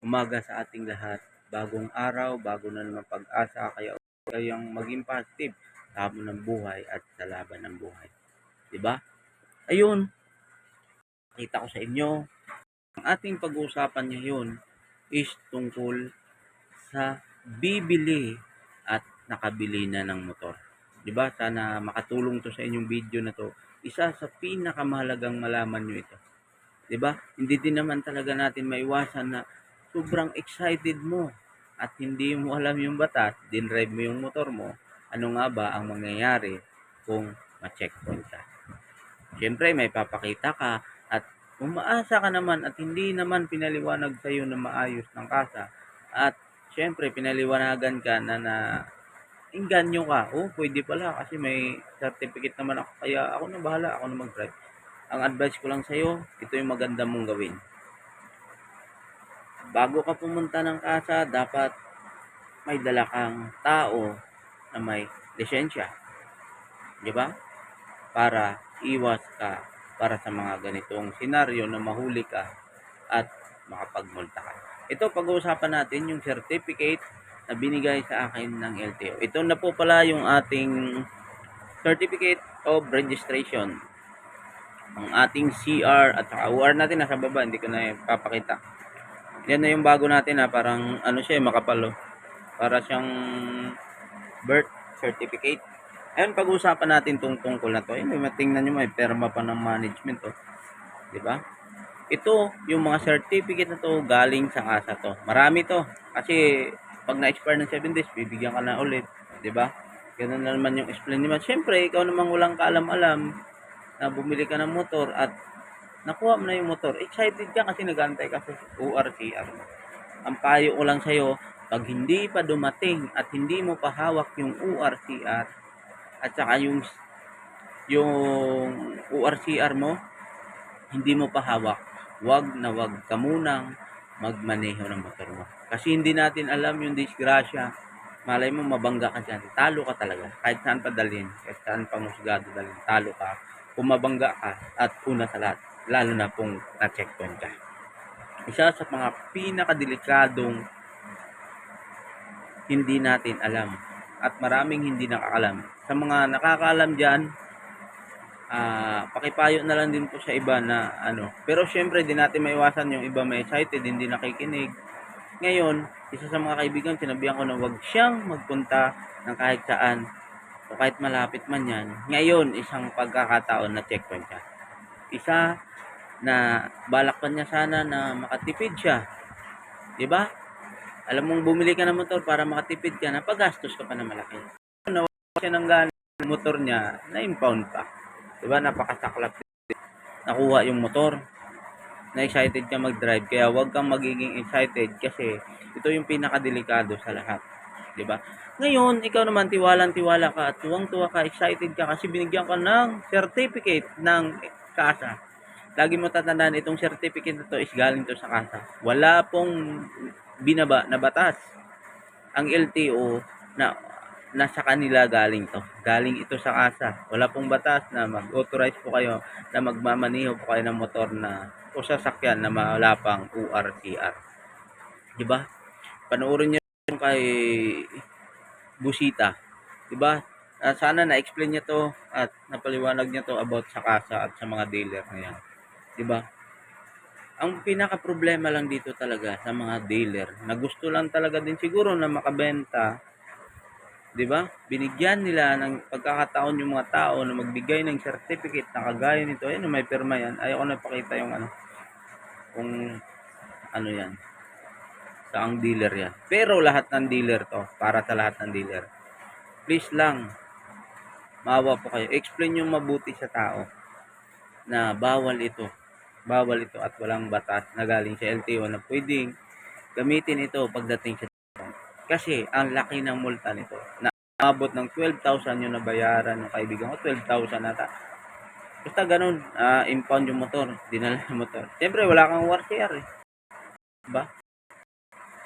Umaga sa ating lahat. Bagong araw, bago na naman pag-asa, kaya kayang maging positive sa hamon ng buhay at sa laban ng buhay. 'Di ba? Ayun, kita ko sa inyo, ang ating pag-uusapan ngayon is tungkol sa bibili at nakabili na ng motor. 'Di ba? Sana makatulong 'to sa inyong video na 'to. Isa sa pinakamahalagang malaman nyo ito. 'Di ba? Hindi din naman talaga natin maiwasan na sobrang excited mo at hindi mo alam yung batas, dinrive mo yung motor mo, ano nga ba ang mangyayari kung ma-checkpoint ka. Siyempre may papakita ka at umaasa ka naman at hindi naman pinaliwanag sa iyo na maayos ng kasa at siyempre pinaliwanagan ka na inganyo ka. Oh, pwede pala kasi may certificate naman ako kaya ako na bahala, ako na mag-drive. Ang advice ko lang sa iyo, ito yung maganda mong gawin. Bago ka pumunta ng kasa, dapat may dala kang tao na may lisensya. 'Di ba? Para iwas ka para sa mga ganitong senaryo na mahuli ka at makapagmulta ka. Ito, pag-uusapan natin yung certificate na binigay sa akin ng LTO. Ito na po pala yung ating certificate of registration. Ang ating CR at saka OR natin nasa baba, hindi ko na ipapakita. Yan na yung bago natin parang ano siya, makapal oh. Para siyang birth certificate. Ayun, pag-uusapan natin tungkol na to. Ayun, matingnan nyo, may perma pa ng management oh. 'Di ba? Ito, yung mga certificate na to galing sa kasa to. Marami to. Kasi pag na-expire ng 7 days, bibigyan ka na ulit, 'di ba? Ganun na naman yung explain naman. Siyempre, ikaw namang walang kaalam-alam na bumili ka ng motor at nakuha mo na yung motor. Excited ka kasi nag-aantay ka sa ORCR. Ang payo ko lang sa'yo, pag hindi pa dumating at hindi mo pa hawak yung ORCR at saka yung ORCR mo, hindi mo pa hawak, wag ka munang magmaneho ng motor mo. Kasi hindi natin alam yung disgrasya. Malay mo mabangga ka dyan, talo ka talaga. Kahit saan pa dalhin, kahit saan pa musgado dalhin, talo ka. Kung mabangga ka at una sa lahat, lalo na kung na-checkpoint ka. Isa sa mga pinakadelikadong hindi natin alam at maraming hindi nakakalam. Sa mga nakakaalam dyan, pakipayo na lang din po sa iba na ano. Pero syempre, di natin maiwasan yung iba may excited, hindi nakikinig. Ngayon, isa sa mga kaibigan, sinabihan ko na wag siyang magpunta ng kahit saan o kahit malapit man yan. Ngayon, isang pagkakataon na checkpoint siya. Isa na balak pa niya sana na makatipid siya. 'Di ba? Alam mong bumili ka ng motor para makatipid ka, napagastos ka pa na malaki. Nawala siya ng gana ng motor niya, na-impound pa. 'Di ba? Napakasaklap. Nakuha yung motor. Na-excited ka mag-drive, kaya huwag kang magiging excited kasi ito yung pinakadelikado sa lahat. 'Di ba? Ngayon, ikaw naman tiwalang-tiwala ka at tuwang-tuwa ka, excited ka kasi binigyan ka ng certificate ng kasa. Lagi mo tatandaan, itong certificate na to is galing to sa kasa. Wala pong binaba na batas. Ang LTO na nasa kanila galing to. Galing ito sa kasa. Wala pong batas na mag-authorize po kayo na magmamaneho po kayo ng motor na o sasakyan na wala pang ORCR. 'Di ba? Panoorin niyo yung kay Busita. 'Di ba? Sana na-explain niya to at napaliwanag niya to about sa kasa at sa mga dealer na yan. 'Di ba? Ang pinaka problema lang dito talaga sa mga dealer na gusto lang talaga din siguro na makabenta, 'di ba? Binigyan nila ng pagkakataon yung mga tao na magbigay ng certificate na kagaya nito. Ayun, may pirma yan. Ayoko na pakita yung ano, kung ano yan. Saang dealer yan. Pero lahat ng dealer to, para sa lahat ng dealer. Please lang, maawa po kayo. Explain yung mabuti sa tao na bawal ito at walang batas na galing sa LTO na pwedeng gamitin ito pagdating sa kasi ang laki ng multa nito na abot ng 12,000 yung nabayaran ng kaibigan ko, 12,000 nata. Basta ganun, impound yung motor, dinala yung motor. Siyempre wala kang warranty diba?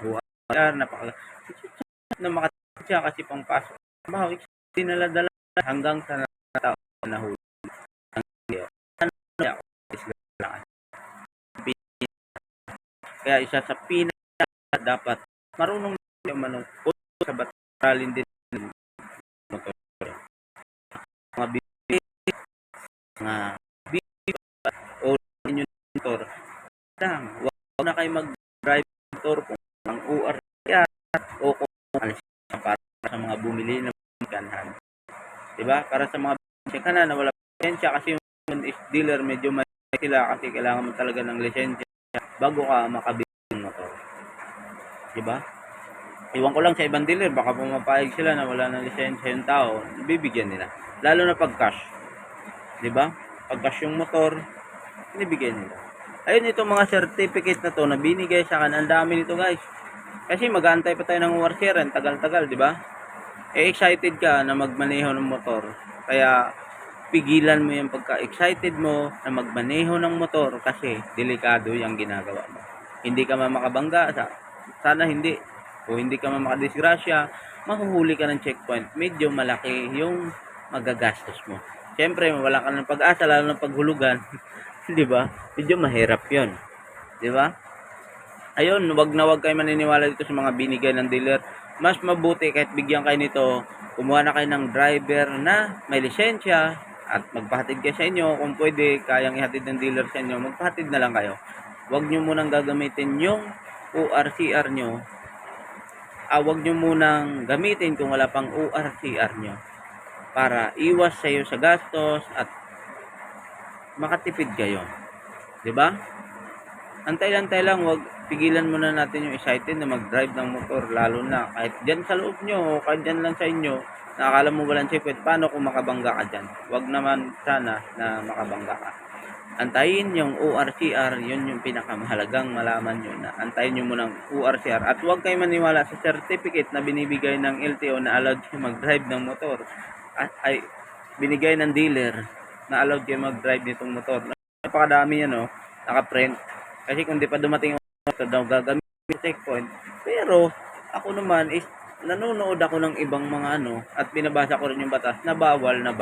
WR na makatipid siya kasi pang pasok. Dinala-dala hanggang sa tao na huli. Kaya isa sa dapat marunong yung sa batralin din ng motor. Mga bibig, mga bibig, o yung motor, wag na kayo mag-drive motor kung ang UR o kung alis para sa mga bumili ng kanhan. Diba? Para sa mga kanan na wala lisensya, kasi yung dealer medyo may sila kasi kailangan mo talaga ng lisensya bago ka makabili ng motor. Diba? Iwan ko lang sa ibang dealer, baka pumapayag sila na wala ng lisensya yung tao, bibigyan nila. Lalo na pag cash. Diba? Pag cash yung motor, binibigyan nila. Ayun, itong mga certificate na to na binigay sa akin, ang dami nito guys. Kasi mag-aantay pa tayo ng warshare, tagal-tagal, di ba? Excited ka na magmaneho ng motor. Kaya pigilan mo yung pagka-excited mo na magmaneho ng motor kasi delikado yung ginagawa mo. Hindi ka makabangga, sana hindi. O hindi ka makadisgrasya, mahuhuli ka ng checkpoint. Medyo malaki yung magagastos mo. Siyempre, wala ka ng pag-asa, lalo ng paghulugan. Di ba? Medyo mahirap yun. Di ba? Ayun, wag na wag kayo maniniwala dito sa mga binigay ng dealer. Mas mabuti kahit bigyan kayo nito, kumuha na kayo ng driver na may lisensya at magpahatid kayo sa inyo. Kung pwede, kayang ihatid ng dealer sa inyo, magpahatid na lang kayo. Wag nyo munang gagamitin yung ORCR nyo. Wag nyo munang gamitin kung wala pang ORCR nyo para iwas sa iyo sa gastos at makatipid kayo. 'Di ba? Antay-antay lang, wag pigilan muna natin yung excited na mag-drive ng motor, lalo na kahit diyan sa loob nyo o kahit diyan lang sa inyo, nakakala mo walang checkpoint, paano kung makabangga ka diyan? Wag naman sana na makabangga ka. Antayin yung ORCR, yun yung pinakamahalagang malaman nyo na antayin nyo munang ORCR at huwag kayo maniwala sa certificate na binibigay ng LTO na allowed kayo mag-drive ng motor at ay binigay ng dealer na allowed kayo mag-drive nitong motor. Napakadami yan, no? Naka-print. Kasi kung di pa dumating yung motor daw gagamit yung checkpoint. Pero ako naman is nanonood ako ng ibang mga at binabasa ko rin yung batas na bawal na.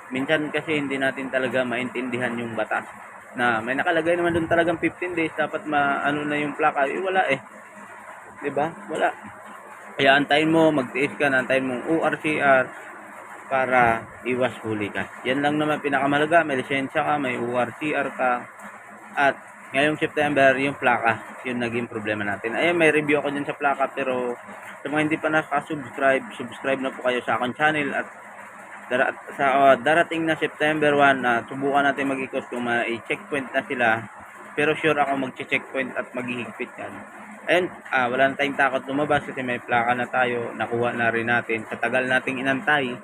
Minsan kasi hindi natin talaga maintindihan yung batas na may nakalagay naman doon talagang 15 days dapat maano na yung plaka, wala 'di ba? Wala. Kaya antayin mo, magtiis ka na, antayin mong ORCR para iwas huli ka. Yan lang naman pinakamahalaga, may lisensya ka, may ORCR ka, at ngayong September yung plaka, yun naging problema natin. Ayun, may review ako dyan sa plaka, pero sa mga hindi pa nakaka-subscribe, subscribe na po kayo sa aking channel at darating na September 1 na subukan natin mag-ikot kung ma-checkpoint na sila, pero sure ako mag-checkpoint at maghihigpit yan. Ayun, wala na tayong takot lumabas kasi may plaka na tayo, nakuha na rin natin. Sa tagal nating inantay,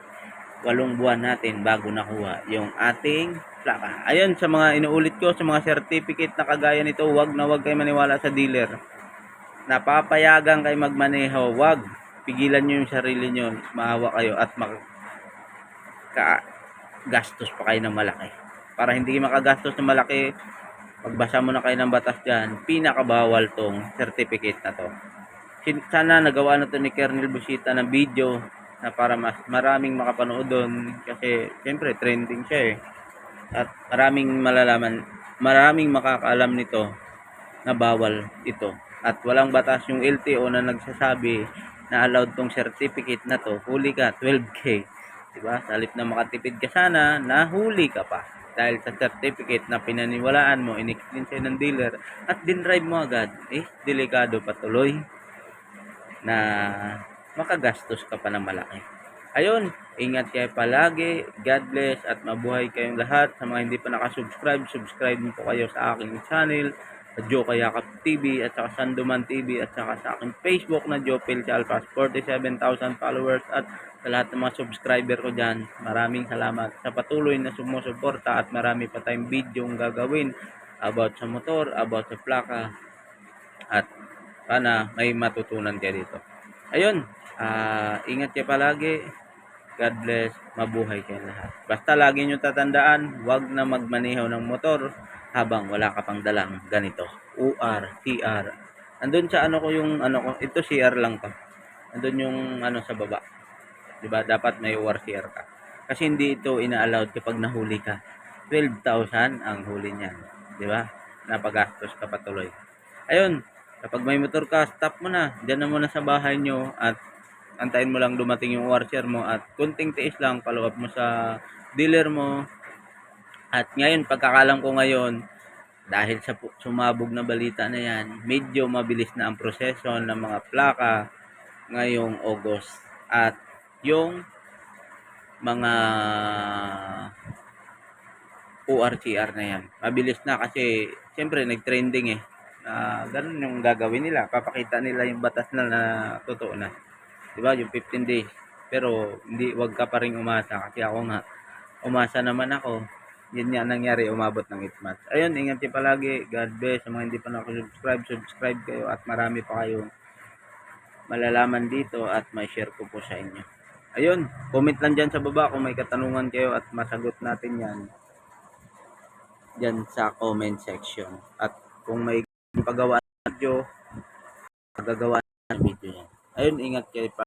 8 buwan natin bago nakuha yung ating plaka. Ayun, sa mga inuulit ko, sa mga certificate na kagaya nito, wag na wag kayo maniwala sa dealer. Napapayagan kayo magmaneho, wag. Pigilan nyo yung sarili nyo, maawa kayo at gastos pa kayo ng malaki. Para hindi makagastos ng malaki, magbasa mo na kayo ng batas dyan, pinakabawal tong certificate na to. Sana nagawa na to ni Colonel Busita ng video na para mas maraming makapanood doon, kasi siyempre trending siya at maraming maraming makakaalam nito na bawal ito. At walang batas yung LTO na nagsasabi na allowed tong certificate na to, huli ka 12K. Diba? Sa halip na makatipid ka sana, nahuli ka pa. Dahil sa certificate na pinaniwalaan mo, in-explain sa'yo ng dealer, at din-drive mo agad, delikado patuloy na makagastos ka pa ng malaki. Ayun, ingat kayo palagi, God bless, at mabuhay kayong lahat. Sa mga hindi pa nakasubscribe, subscribe mo po kayo sa aking channel, sa Joe Kayakap TV, at saka Sanduman TV, at saka sa aking Facebook na Joe Pilchalpas, 47,000 followers, at sa lahat ng mga subscriber ko dyan, maraming salamat sa patuloy na sumusuporta, at marami pa tayong video gagawin about sa motor, about sa plaka, at sana may matutunan kayo dito. Ayun, ingat kayo palagi, God bless, mabuhay kayo lahat. Basta lagi nyo tatandaan, wag na magmaneho ng motor habang wala ka pang dalang ganito, ORCR. Andun sa ko yung ko, ito CR lang to. Andun yung sa baba. Diba? Dapat may ORCR ka. Kasi hindi ito ina-allowed kapag nahuli ka. 12,000 ang huli niyan. Diba? Napagastos ka patuloy. Ayun, Kapag may motor ka, stop mo na. Diyan na muna sa bahay nyo at antayin mo lang dumating yung washer mo at kunting tiis lang, follow up mo sa dealer mo. At ngayon, pagkakalam ko ngayon, dahil sa sumabog na balita na yan, medyo mabilis na ang proseso ng mga plaka ngayong August. At yung mga ORCR na yan, mabilis na kasi siyempre nag-trending ganun yung gagawin nila, papakita nila yung batas na totoo na, di ba, yung 15 days. Pero hindi, wag ka pa ring umasa kasi ako nga umasa naman ako. Yun nga nangyari, umabot ng 8 months. Ayun, ingat kayo palagi. God bless. Sa mga hindi pa subscribe kayo at marami pa kayong malalaman dito at may share ko po sa inyo. Ayun, comment lang dyan sa baba kung may katanungan kayo at masagot natin yan dyan sa comment section. At kung may paggawa ng video, magagawa ng video yan. Ayun, ingat kayo pa.